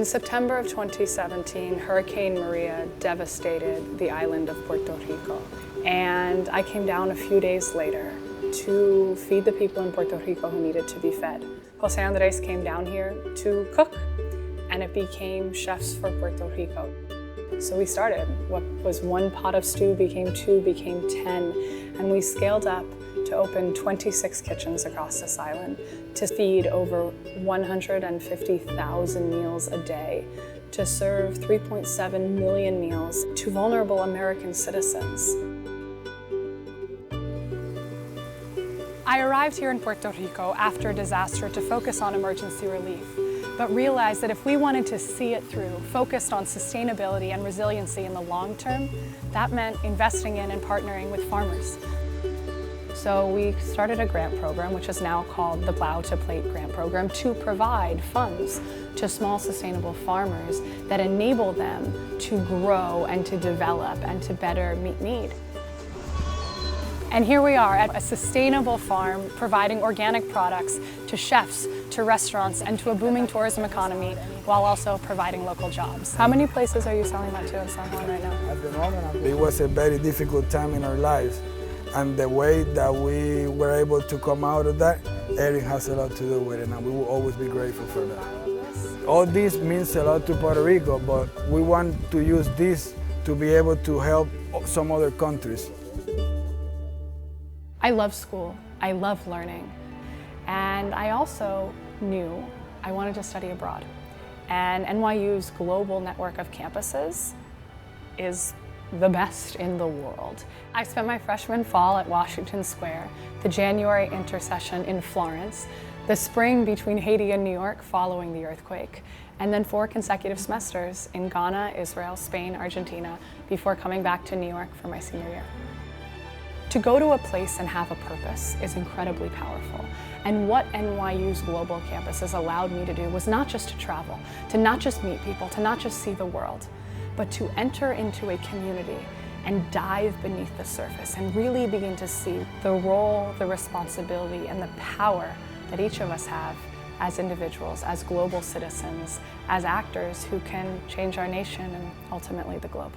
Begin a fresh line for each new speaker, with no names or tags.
In September of 2017, Hurricane Maria devastated the island of Puerto Rico. And I came down a few days later to feed the people in Puerto Rico who needed to be fed. Jose Andres came down here to cook, and it became Chefs for Puerto Rico. So we started. What was one pot of stew became 2, became 10, and we scaled up to open 26 kitchens across this island to feed over 150,000 meals a day, to serve 3.7 million meals to vulnerable American citizens. I arrived here in Puerto Rico after a disaster to focus on emergency relief, but realized that if we wanted to see it through, focused on sustainability and resiliency in the long term, that meant investing in and partnering with farmers. So we started a grant program, which is now called the Plow to Plate Grant Program, to provide funds to small sustainable farmers that enable them to grow and to develop and to better meet need. And here we are at a sustainable farm providing organic products to chefs, to restaurants, and to a booming tourism economy while also providing local jobs. How many places are you selling that to in San Juan right now?
At the moment, it was a very difficult time in our lives. And the way that we were able to come out of that, Erin has a lot to do with it, and we will always be grateful for that. All this means a lot to Puerto Rico, but we want to use this to be able to help some other countries.
I love school, I love learning, and I also knew I wanted to study abroad. And NYU's global network of campuses is the best in the world. I spent my freshman fall at Washington Square, the January intercession in Florence, the spring between Haiti and New York following the earthquake, and then 4 consecutive semesters in Ghana, Israel, Spain, Argentina, before coming back to New York for my senior year. To go to a place and have a purpose is incredibly powerful. And what NYU's global campuses allowed me to do was not just to travel, to not just meet people, to not just see the world, but to enter into a community and dive beneath the surface and really begin to see the role, the responsibility, and the power that each of us have as individuals, as global citizens, as actors who can change our nation and ultimately the globe.